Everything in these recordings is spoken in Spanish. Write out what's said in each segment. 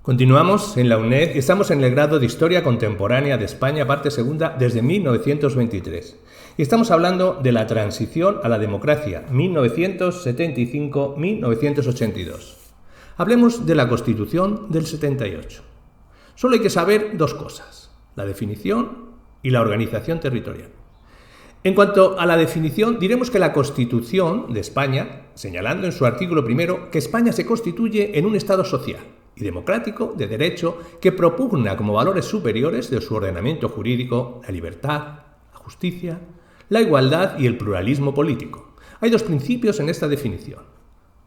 Continuamos en la UNED y estamos en el grado de Historia Contemporánea de España, parte segunda, desde 1923. Y estamos hablando de la transición a la democracia, 1975-1982. Hablemos de la Constitución del 78. Solo hay que saber dos cosas, la definición y la organización territorial. En cuanto a la definición, diremos que la Constitución de España, señalando en su artículo primero que España se constituye en un Estado social y democrático de derecho que propugna como valores superiores de su ordenamiento jurídico la libertad, la justicia, la igualdad y el pluralismo político. Hay dos principios en esta definición.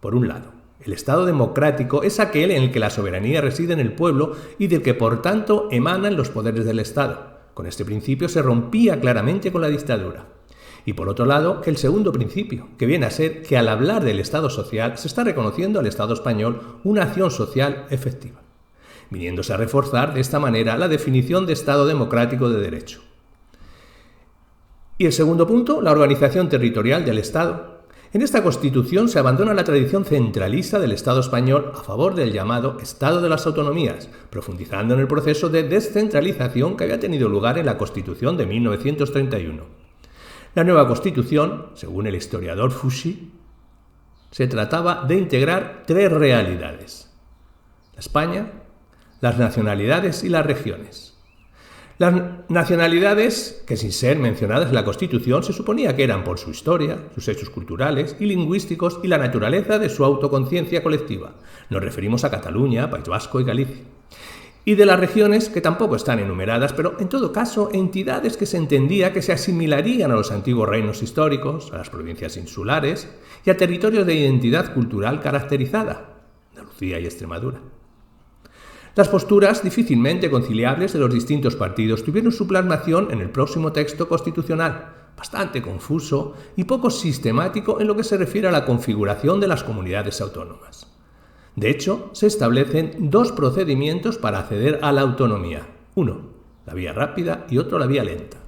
Por un lado, el Estado democrático es aquel en el que la soberanía reside en el pueblo y del que por tanto emanan los poderes del Estado. Con este principio se rompía claramente con la dictadura. Y por otro lado, el segundo principio, que viene a ser que al hablar del Estado social se está reconociendo al Estado español una acción social efectiva, viniéndose a reforzar de esta manera la definición de Estado democrático de derecho. Y el segundo punto, la organización territorial del Estado. En esta Constitución se abandona la tradición centralista del Estado español a favor del llamado Estado de las Autonomías, profundizando en el proceso de descentralización que había tenido lugar en la Constitución de 1931. La nueva Constitución, según el historiador Fouché, se trataba de integrar tres realidades: la España, las nacionalidades y las regiones. Las nacionalidades, que sin ser mencionadas en la Constitución, se suponía que eran por su historia, sus hechos culturales y lingüísticos y la naturaleza de su autoconciencia colectiva. Nos referimos a Cataluña, País Vasco y Galicia. Y de las regiones, que tampoco están enumeradas, pero en todo caso entidades que se entendía que se asimilarían a los antiguos reinos históricos, a las provincias insulares y a territorios de identidad cultural caracterizada, Andalucía y Extremadura. Las posturas difícilmente conciliables de los distintos partidos tuvieron su plasmación en el próximo texto constitucional, bastante confuso y poco sistemático en lo que se refiere a la configuración de las comunidades autónomas. De hecho, se establecen dos procedimientos para acceder a la autonomía. Uno, la vía rápida, y otro, la vía lenta.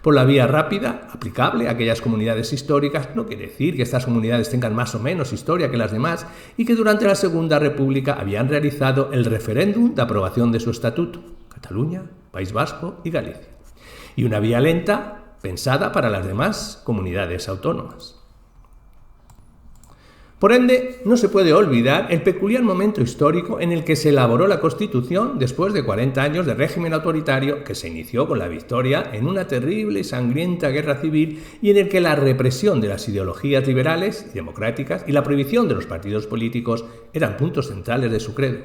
Por la vía rápida, aplicable a aquellas comunidades históricas, no quiere decir que estas comunidades tengan más o menos historia que las demás y que durante la Segunda República habían realizado el referéndum de aprobación de su estatuto, Cataluña, País Vasco y Galicia. Y una vía lenta pensada para las demás comunidades autónomas. Por ende, no se puede olvidar el peculiar momento histórico en el que se elaboró la Constitución después de 40 años de régimen autoritario que se inició con la victoria en una terrible y sangrienta guerra civil y en el que la represión de las ideologías liberales y democráticas y la prohibición de los partidos políticos eran puntos centrales de su credo.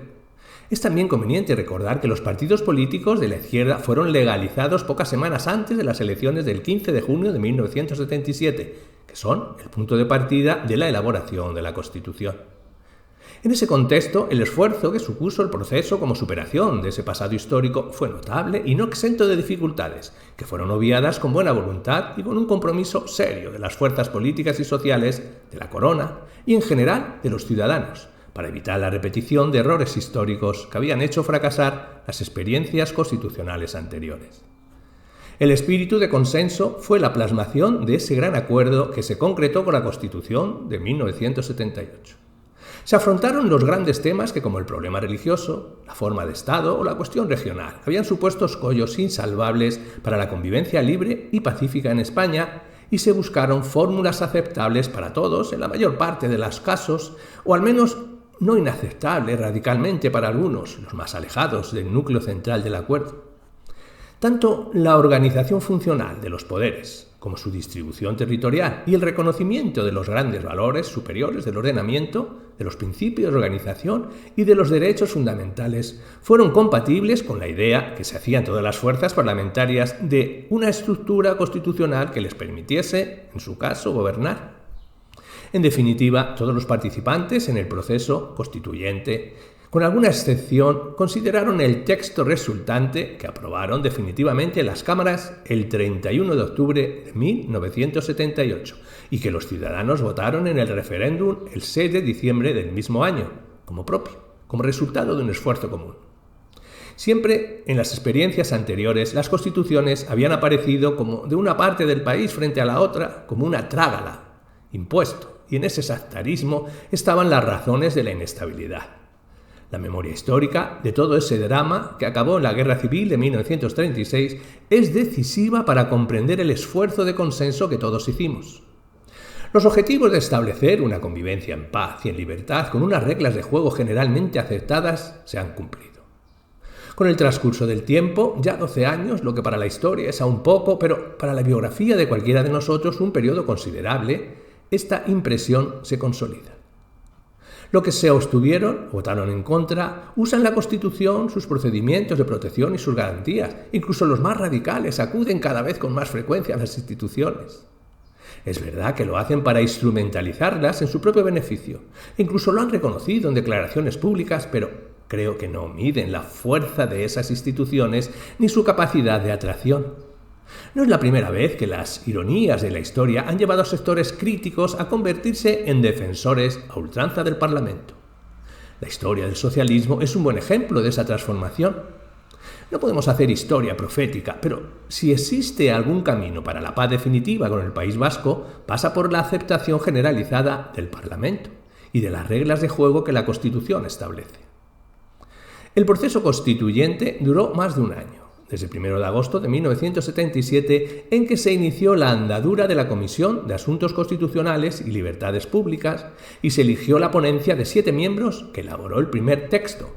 Es también conveniente recordar que los partidos políticos de la izquierda fueron legalizados pocas semanas antes de las elecciones del 15 de junio de 1977, que son el punto de partida de la elaboración de la Constitución. En ese contexto, el esfuerzo que supuso el proceso como superación de ese pasado histórico fue notable y no exento de dificultades, que fueron obviadas con buena voluntad y con un compromiso serio de las fuerzas políticas y sociales, de la corona y en general de los ciudadanos, para evitar la repetición de errores históricos que habían hecho fracasar las experiencias constitucionales anteriores. El espíritu de consenso fue la plasmación de ese gran acuerdo que se concretó con la Constitución de 1978. Se afrontaron los grandes temas que, como el problema religioso, la forma de Estado o la cuestión regional, habían supuesto escollos insalvables para la convivencia libre y pacífica en España, y se buscaron fórmulas aceptables para todos en la mayor parte de los casos, o al menos no inaceptables radicalmente para algunos, los más alejados del núcleo central del acuerdo. Tanto la organización funcional de los poderes como su distribución territorial y el reconocimiento de los grandes valores superiores del ordenamiento, de los principios de organización y de los derechos fundamentales fueron compatibles con la idea que se hacían todas las fuerzas parlamentarias de una estructura constitucional que les permitiese, en su caso, gobernar. En definitiva, todos los participantes en el proceso constituyente, con alguna excepción, consideraron el texto resultante que aprobaron definitivamente las cámaras el 31 de octubre de 1978 y que los ciudadanos votaron en el referéndum el 6 de diciembre del mismo año, como propio, como resultado de un esfuerzo común. Siempre en las experiencias anteriores, las constituciones habían aparecido como de una parte del país frente a la otra, como una trágala, impuesto, y en ese sectarismo estaban las razones de la inestabilidad. La memoria histórica de todo ese drama que acabó en la Guerra Civil de 1936 es decisiva para comprender el esfuerzo de consenso que todos hicimos. Los objetivos de establecer una convivencia en paz y en libertad con unas reglas de juego generalmente aceptadas se han cumplido. Con el transcurso del tiempo, ya 12 años, lo que para la historia es aún poco, pero para la biografía de cualquiera de nosotros un periodo considerable, esta impresión se consolida. Los que se abstuvieron, votaron en contra, usan la Constitución, sus procedimientos de protección y sus garantías. Incluso los más radicales acuden cada vez con más frecuencia a las instituciones. Es verdad que lo hacen para instrumentalizarlas en su propio beneficio. Incluso lo han reconocido en declaraciones públicas, pero creo que no miden la fuerza de esas instituciones ni su capacidad de atracción. No es la primera vez que las ironías de la historia han llevado a sectores críticos a convertirse en defensores a ultranza del Parlamento. La historia del socialismo es un buen ejemplo de esa transformación. No podemos hacer historia profética, pero si existe algún camino para la paz definitiva con el País Vasco, pasa por la aceptación generalizada del Parlamento y de las reglas de juego que la Constitución establece. El proceso constituyente duró más de un año, desde el 1 de agosto de 1977, en que se inició la andadura de la Comisión de Asuntos Constitucionales y Libertades Públicas y se eligió la ponencia de 7 miembros que elaboró el primer texto,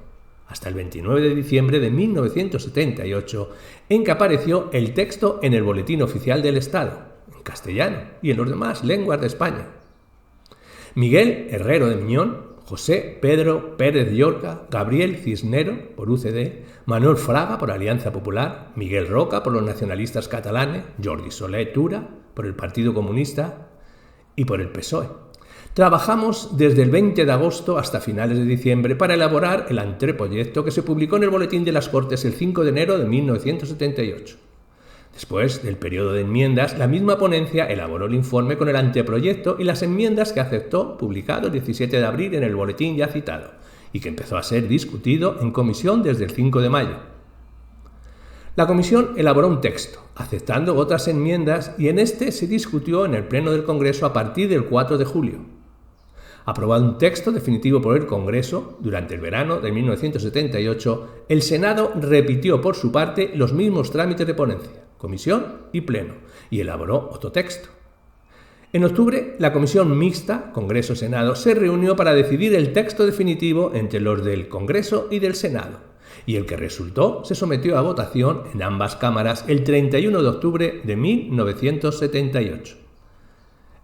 hasta el 29 de diciembre de 1978, en que apareció el texto en el Boletín Oficial del Estado, en castellano y en las demás lenguas de España. Miguel Herrero de Miñón, José Pedro Pérez Llorca, Gabriel Cisnero, por UCD, Manuel Fraga, por Alianza Popular, Miguel Roca, por los nacionalistas catalanes, Jordi Soler Tura, por el Partido Comunista y por el PSOE. Trabajamos desde el 20 de agosto hasta finales de diciembre para elaborar el anteproyecto que se publicó en el Boletín de las Cortes el 5 de enero de 1978. Después del periodo de enmiendas, la misma ponencia elaboró el informe con el anteproyecto y las enmiendas que aceptó, publicado el 17 de abril en el boletín ya citado, y que empezó a ser discutido en comisión desde el 5 de mayo. La comisión elaboró un texto, aceptando otras enmiendas, y en este se discutió en el Pleno del Congreso a partir del 4 de julio. Aprobado un texto definitivo por el Congreso, durante el verano de 1978, el Senado repitió por su parte los mismos trámites de ponencia, comisión y pleno, y elaboró otro texto. En octubre, la comisión mixta, Congreso-Senado, se reunió para decidir el texto definitivo entre los del Congreso y del Senado, y el que resultó se sometió a votación en ambas cámaras el 31 de octubre de 1978.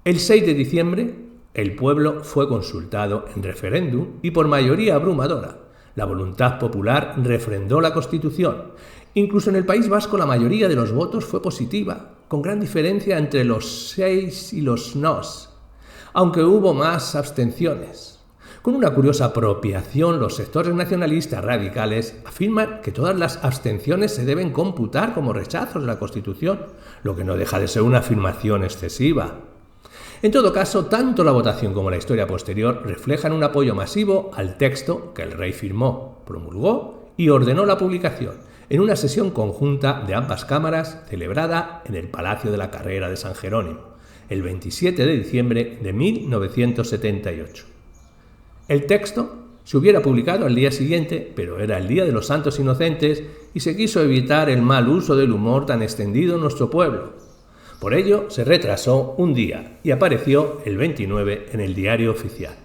El 6 de diciembre, el pueblo fue consultado en referéndum y por mayoría abrumadora. La voluntad popular refrendó la Constitución. Incluso en el País Vasco la mayoría de los votos fue positiva, con gran diferencia entre los seis y los nos, aunque hubo más abstenciones. Con una curiosa apropiación, los sectores nacionalistas radicales afirman que todas las abstenciones se deben computar como rechazos de la Constitución, lo que no deja de ser una afirmación excesiva. En todo caso, tanto la votación como la historia posterior reflejan un apoyo masivo al texto que el rey firmó, promulgó y ordenó la publicación en una sesión conjunta de ambas cámaras celebrada en el Palacio de la Carrera de San Jerónimo, el 27 de diciembre de 1978. El texto se hubiera publicado al día siguiente, pero era el Día de los Santos Inocentes y se quiso evitar el mal uso del humor tan extendido en nuestro pueblo. Por ello, se retrasó un día y apareció el 29 en el Diario Oficial.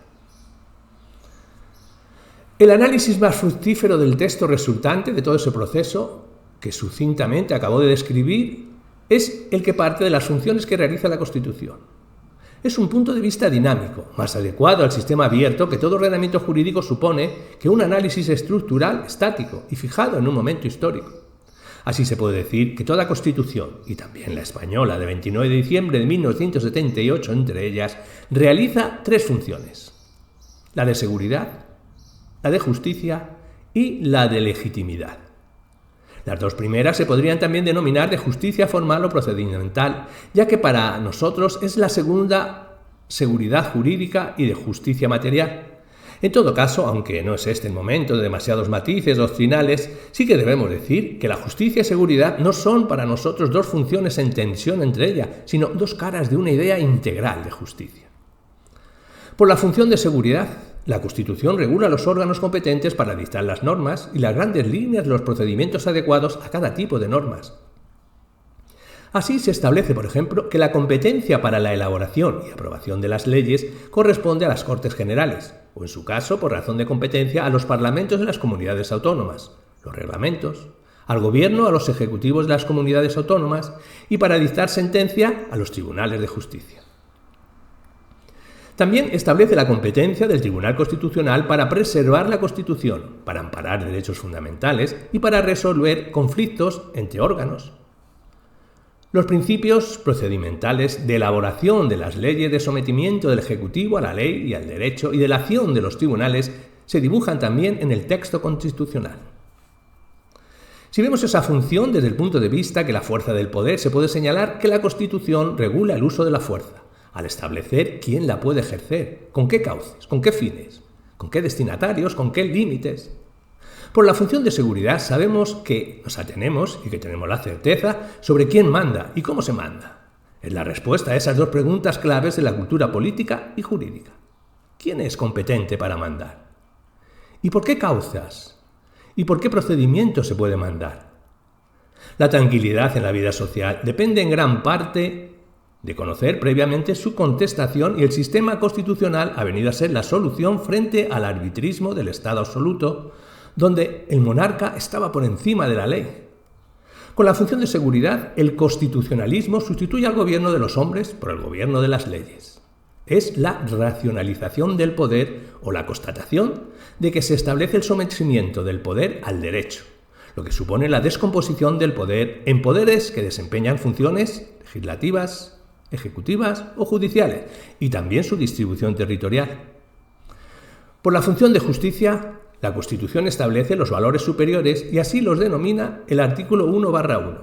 El análisis más fructífero del texto resultante de todo ese proceso, que sucintamente acabo de describir, es el que parte de las funciones que realiza la Constitución. Es un punto de vista dinámico, más adecuado al sistema abierto que todo ordenamiento jurídico supone que un análisis estructural estático y fijado en un momento histórico. Así se puede decir que toda Constitución, y también la española de 29 de diciembre de 1978 entre ellas, realiza 3 funciones: la de seguridad, la de justicia y la de legitimidad. Las 2 primeras se podrían también denominar de justicia formal o procedimental, ya que para nosotros es la segunda seguridad jurídica y de justicia material. En todo caso, aunque no es este el momento de demasiados matices doctrinales, sí que debemos decir que la justicia y seguridad no son para nosotros 2 funciones en tensión entre ellas, sino 2 caras de una idea integral de justicia. Por la función de seguridad, La Constitución regula los órganos competentes para dictar las normas y las grandes líneas de los procedimientos adecuados a cada tipo de normas. Así se establece, por ejemplo, que la competencia para la elaboración y aprobación de las leyes corresponde a las Cortes Generales, o en su caso, por razón de competencia, a los parlamentos de las comunidades autónomas, los reglamentos, al gobierno, a los ejecutivos de las comunidades autónomas y para dictar sentencia a los tribunales de justicia. También establece la competencia del Tribunal Constitucional para preservar la Constitución, para amparar derechos fundamentales y para resolver conflictos entre órganos. Los principios procedimentales de elaboración de las leyes, de sometimiento del Ejecutivo a la ley y al derecho y de la acción de los tribunales se dibujan también en el texto constitucional. Si vemos esa función desde el punto de vista que la fuerza del poder, se puede señalar que la Constitución regula el uso de la fuerza, al establecer quién la puede ejercer, con qué cauces, con qué fines, con qué destinatarios, con qué límites. Por la función de seguridad sabemos que nos atenemos y que tenemos la certeza sobre quién manda y cómo se manda. Es la respuesta a esas dos preguntas claves de la cultura política y jurídica. ¿Quién es competente para mandar? ¿Y por qué causas? ¿Y por qué procedimientos se puede mandar? La tranquilidad en la vida social depende en gran parte de conocer previamente su contestación, y el sistema constitucional ha venido a ser la solución frente al arbitrismo del Estado absoluto, donde el monarca estaba por encima de la ley. Con la función de seguridad, el constitucionalismo sustituye al gobierno de los hombres por el gobierno de las leyes. Es la racionalización del poder o la constatación de que se establece el sometimiento del poder al derecho, lo que supone la descomposición del poder en poderes que desempeñan funciones legislativas, ejecutivas o judiciales, y también su distribución territorial. Por la función de justicia, la Constitución establece los valores superiores y así los denomina el artículo 1/1,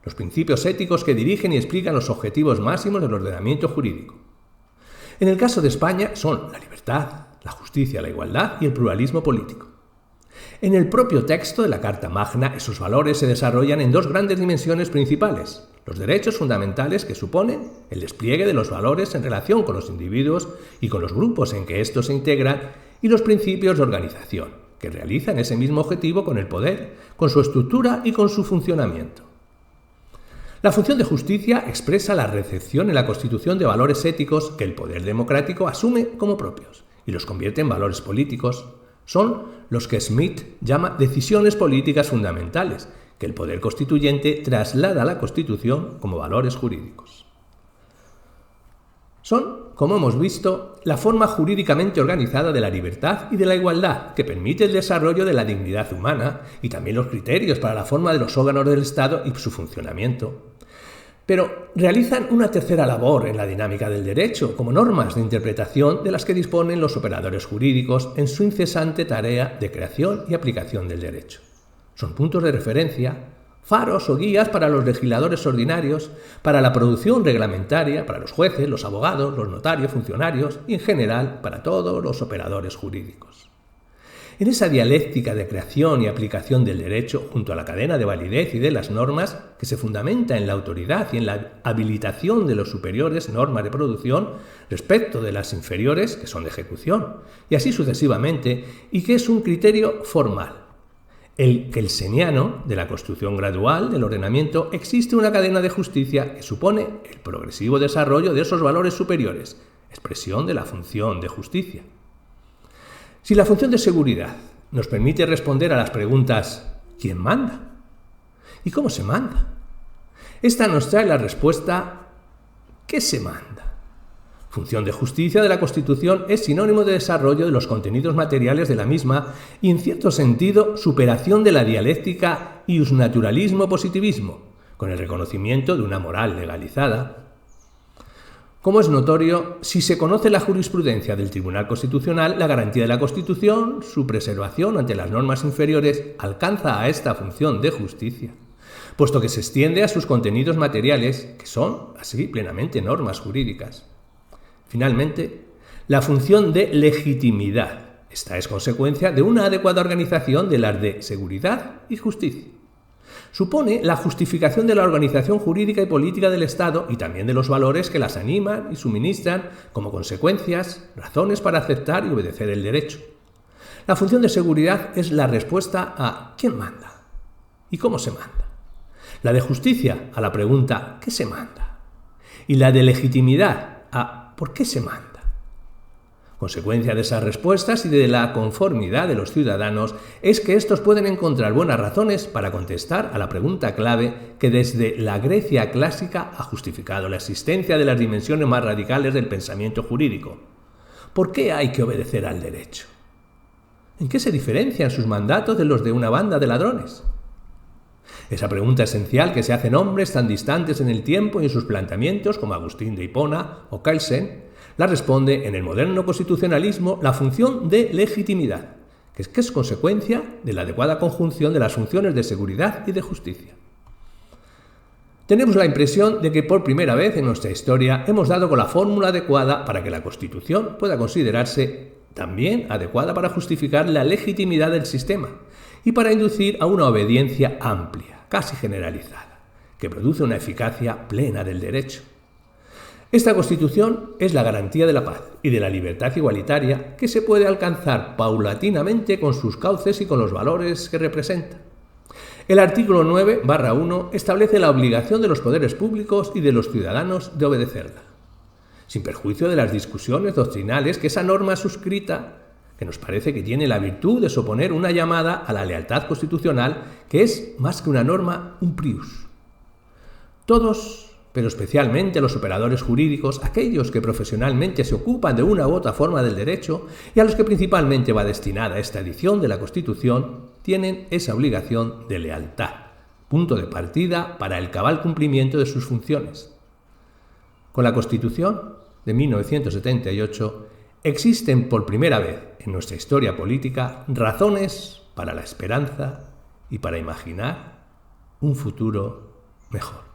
los principios éticos que dirigen y explican los objetivos máximos del ordenamiento jurídico. En el caso de España son la libertad, la justicia, la igualdad y el pluralismo político. En el propio texto de la Carta Magna, esos valores se desarrollan en dos grandes dimensiones principales: los derechos fundamentales, que suponen el despliegue de los valores en relación con los individuos y con los grupos en que estos se integran, y los principios de organización, que realizan ese mismo objetivo con el poder, con su estructura y con su funcionamiento. La función de justicia expresa la recepción en la Constitución de valores éticos que el poder democrático asume como propios y los convierte en valores políticos. Son los que Smith llama decisiones políticas fundamentales, que el poder constituyente traslada a la Constitución como valores jurídicos. Son, como hemos visto, la forma jurídicamente organizada de la libertad y de la igualdad, que permite el desarrollo de la dignidad humana y también los criterios para la forma de los órganos del Estado y su funcionamiento. Pero realizan una tercera labor en la dinámica del derecho, como normas de interpretación de las que disponen los operadores jurídicos en su incesante tarea de creación y aplicación del derecho. Son puntos de referencia, faros o guías para los legisladores ordinarios, para la producción reglamentaria, para los jueces, los abogados, los notarios, funcionarios y en general para todos los operadores jurídicos. En esa dialéctica de creación y aplicación del derecho, junto a la cadena de validez y de las normas, que se fundamenta en la autoridad y en la habilitación de los superiores, normas de producción, respecto de las inferiores, que son de ejecución, y así sucesivamente, y que es un criterio formal. El kelseniano de la construcción gradual del ordenamiento, existe una cadena de justicia que supone el progresivo desarrollo de esos valores superiores, expresión de la función de justicia. Si la función de seguridad nos permite responder a las preguntas ¿quién manda? ¿Y cómo se manda? Esta nos trae la respuesta ¿qué se manda? Función de justicia de la Constitución es sinónimo de desarrollo de los contenidos materiales de la misma y, en cierto sentido, superación de la dialéctica iusnaturalismo-positivismo, con el reconocimiento de una moral legalizada. Como es notorio, si se conoce la jurisprudencia del Tribunal Constitucional, la garantía de la Constitución, su preservación ante las normas inferiores, alcanza a esta función de justicia, puesto que se extiende a sus contenidos materiales, que son, así, plenamente normas jurídicas. Finalmente, la función de legitimidad. Esta es consecuencia de una adecuada organización de las de seguridad y justicia. Supone la justificación de la organización jurídica y política del Estado y también de los valores que las animan y suministran como consecuencias, razones para aceptar y obedecer el derecho. La función de seguridad es la respuesta a ¿quién manda? ¿Y cómo se manda? La de justicia a la pregunta ¿qué se manda? Y la de legitimidad a ¿por qué se manda? Consecuencia de esas respuestas y de la conformidad de los ciudadanos es que estos pueden encontrar buenas razones para contestar a la pregunta clave que desde la Grecia clásica ha justificado la existencia de las dimensiones más radicales del pensamiento jurídico. ¿Por qué hay que obedecer al derecho? ¿En qué se diferencian sus mandatos de los de una banda de ladrones? Esa pregunta esencial que se hacen hombres tan distantes en el tiempo y en sus planteamientos como Agustín de Hipona o Kelsen la responde en el moderno constitucionalismo la función de legitimidad, que es consecuencia de la adecuada conjunción de las funciones de seguridad y de justicia. Tenemos la impresión de que por primera vez en nuestra historia hemos dado con la fórmula adecuada para que la Constitución pueda considerarse también adecuada para justificar la legitimidad del sistema y para inducir a una obediencia amplia, casi generalizada, que produce una eficacia plena del derecho. Esta Constitución es la garantía de la paz y de la libertad igualitaria que se puede alcanzar paulatinamente con sus cauces y con los valores que representa. El artículo 9/1 establece la obligación de los poderes públicos y de los ciudadanos de obedecerla, sin perjuicio de las discusiones doctrinales que esa norma suscrita, que nos parece que tiene la virtud de suponer una llamada a la lealtad constitucional, que es, más que una norma, un prius. Todos, pero especialmente los operadores jurídicos, aquellos que profesionalmente se ocupan de una u otra forma del derecho y a los que principalmente va destinada esta edición de la Constitución, tienen esa obligación de lealtad, punto de partida para el cabal cumplimiento de sus funciones. Con la Constitución de 1978 existen por primera vez en nuestra historia política razones para la esperanza y para imaginar un futuro mejor.